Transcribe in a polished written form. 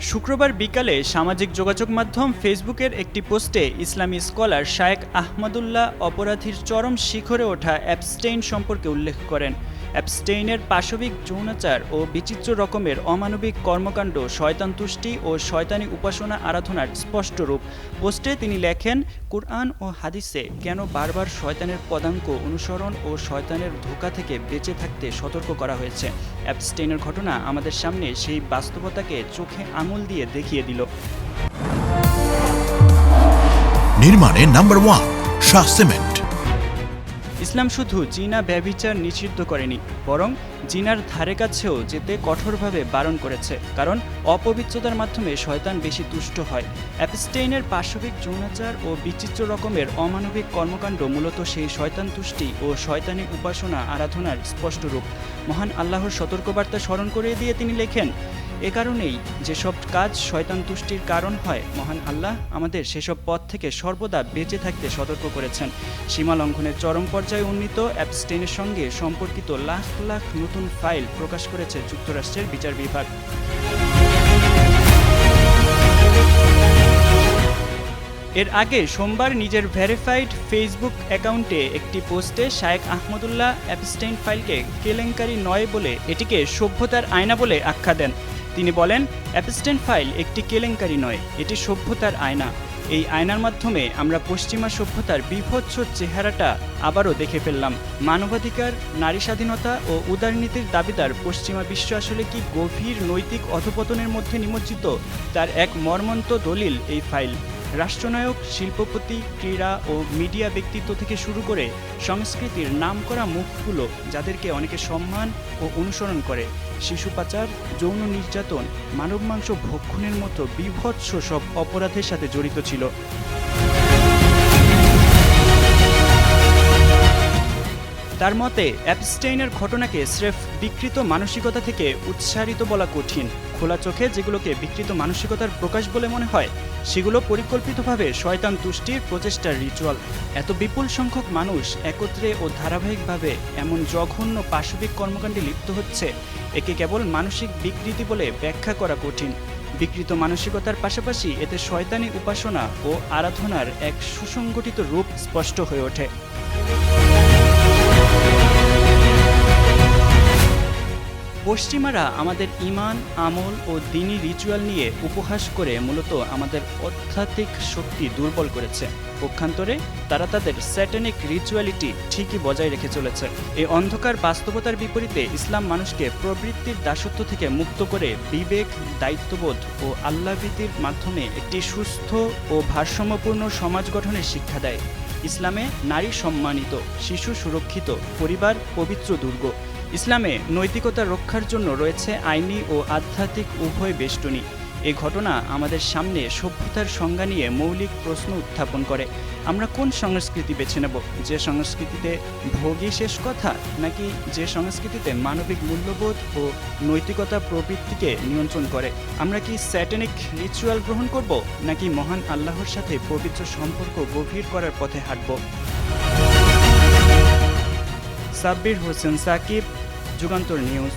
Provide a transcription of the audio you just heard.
শুক্রবার বিকালে সামাজিক যোগাযোগ মাধ্যম ফেসবুকের একটি পোস্টে ইসলামী স্কলার শায়েখ আহমদুল্লাহ অপরাধীর চরম শিখরে ওঠা অ্যাবস্টেইন সম্পর্কে উল্লেখ করেন। অ্যাবস্টেইনের পাশবিক যৌনাচার ও বিচিত্র রকমের অমানবিক কর্মকাণ্ড শয়তান তুষ্টি ও শয়তানি উপাসনা আরাধনার স্পষ্ট রূপ। পোস্টে তিনি লেখেন, কুরআন ও হাদিসে কেন বারবার শয়তানের পদাঙ্ক অনুসরণ ও শয়তানের ধোঁকা থেকে বেঁচে থাকতে সতর্ক করা হয়েছে। অ্যাবস্টেইনের ঘটনা আমাদের সামনে সেই বাস্তবতাকে চোখে আঙুল দিয়ে দেখিয়ে দিল। নির্মাণে নাম্বার 1 শাহ সিমেন্ট। ইসলাম শুধু জিনা ব্যভিচার নিষিদ্ধ করেনি, বরং জিনার ধারে কাছেও যেতে কঠোরভাবে বারণ করেছে, কারণ অপবিত্রতার মাধ্যমে শয়তান বেশি তুষ্ট হয়। অ্যাবস্টেইনের পাশবিক যৌনাচার ও বিচিত্র রকমের অমানবিক কর্মকাণ্ড মূলত সেই শয়তান তুষ্টি ও শয়তানি উপাসনা আরাধনার স্পষ্ট রূপ। মহান আল্লাহর সতর্কবার্তা স্মরণ করিয়ে দিয়ে তিনি লেখেন, এ কারণেই যেসব কাজ শয়তান তুষ্টির কারণ হয়, মহান আল্লাহ আমাদের সেসব পথ থেকে সর্বদা বেঁচে থাকতে সতর্ক করেছেন। সীমা লঙ্ঘনের চরম পর্যায়ে উন্নীত অ্যাবস্টেইনের সঙ্গে সম্পর্কিত লাখ লাখ নতুন ফাইল প্রকাশ করেছে যুক্তরাষ্ট্রের বিচার বিভাগ। এর আগে সোমবার নিজের ভেরিফাইড ফেসবুক অ্যাকাউন্টে একটি পোস্টে শায়েখ আহমদুল্লাহ অ্যাবস্টেইন ফাইলকে কেলেঙ্কারি নয় বলে এটিকে সভ্যতার আয়না বলে আখ্যা দেন। তিনি বলেন, অ্যাবস্টেইন ফাইল একটি কেলেঙ্কারি নয়, এটি সভ্যতার আয়না। এই আয়নার মাধ্যমে আমরা পশ্চিমা সভ্যতার বীভৎস চেহারাটা আবারও দেখে ফেললাম। মানবাধিকার, নারী স্বাধীনতা ও উদারনীতির দাবিদার পশ্চিমা বিশ্ব আসলে কি গভীর নৈতিক অধঃপতনের মধ্যে নিমজ্জিত, তার এক মর্মন্ত দলিল এই ফাইল। রাষ্ট্রনায়ক, শিল্পপতি, ক্রীড়া ও মিডিয়া ব্যক্তিত্ব থেকে শুরু করে সংস্কৃতির নামকরা মুখগুলো, যাদেরকে অনেকে সম্মান ও অনুসরণ করে, শিশু পাচার, যৌন নির্যাতন, মানব মাংস ভক্ষণের মতো বীভৎস সব অপরাধের সাথে জড়িত ছিল। তার মতে, অ্যাবস্টেইনের ঘটনাকে স্রেফ বিকৃত মানসিকতা থেকে উৎসারিত বলা কঠিন। খোলা চোখে যেগুলোকে বিকৃত মানসিকতার প্রকাশ বলে মনে হয়, সেগুলো পরিকল্পিতভাবে শয়তান তুষ্টির প্রচেষ্টার রিচুয়াল। এত বিপুল সংখ্যক মানুষ একত্রে ও ধারাবাহিকভাবে এমন জঘন্য পাশবিক কর্মকাণ্ডে লিপ্ত হচ্ছে, একে কেবল মানসিক বিকৃতি বলে ব্যাখ্যা করা কঠিন। বিকৃত মানসিকতার পাশাপাশি এতে শয়তানি উপাসনা ও আরাধনার এক সুসংগঠিত রূপ স্পষ্ট হয়ে ওঠে। পশ্চিমারা আমাদের ঈমান, আমল ও দ্বীনি রিচুয়াল নিয়ে উপহাস করে মূলত আমাদের আধ্যাত্মিক শক্তি দুর্বল করেছে। পক্ষান্তরে তারা তাদের স্যাটানিক রিচুয়ালিটি ঠিকই বজায় রেখে চলেছে। এই অন্ধকার বাস্তবতার বিপরীতে ইসলাম মানুষকে প্রবৃত্তির দাসত্ব থেকে মুক্ত করে বিবেক, দায়িত্ববোধ ও আল্লাহভীতির মাধ্যমে একটি সুস্থ ও ভারসাম্যপূর্ণ সমাজ গঠনের শিক্ষা দেয়। ইসলামে নারী সম্মানিত, শিশু সুরক্ষিত, পরিবার পবিত্র দুর্গ। ইসলামে নৈতিকতা রক্ষার জন্য রয়েছে আইনি ও আধ্যাত্মিক উভয় বেষ্টনী। এই ঘটনা আমাদের সামনে সভ্যতার সংজ্ঞা নিয়ে মৌলিক প্রশ্ন উত্থাপন করে। আমরা কোন সংস্কৃতি বেছে নেব? যে সংস্কৃতিতে ভোগই শেষ কথা, নাকি যে সংস্কৃতিতে মানবিক মূল্যবোধ ও নৈতিকতা প্রবৃত্তিকে নিয়ন্ত্রণ করে? আমরা কি স্যাটানিক রিচুয়াল গ্রহণ করব, নাকি মহান আল্লাহর সাথে পবিত্র সম্পর্ক গভীর করার পথে হাঁটব? সাব্বির হোসেন সাকিব, যুগান্তর নিউজ।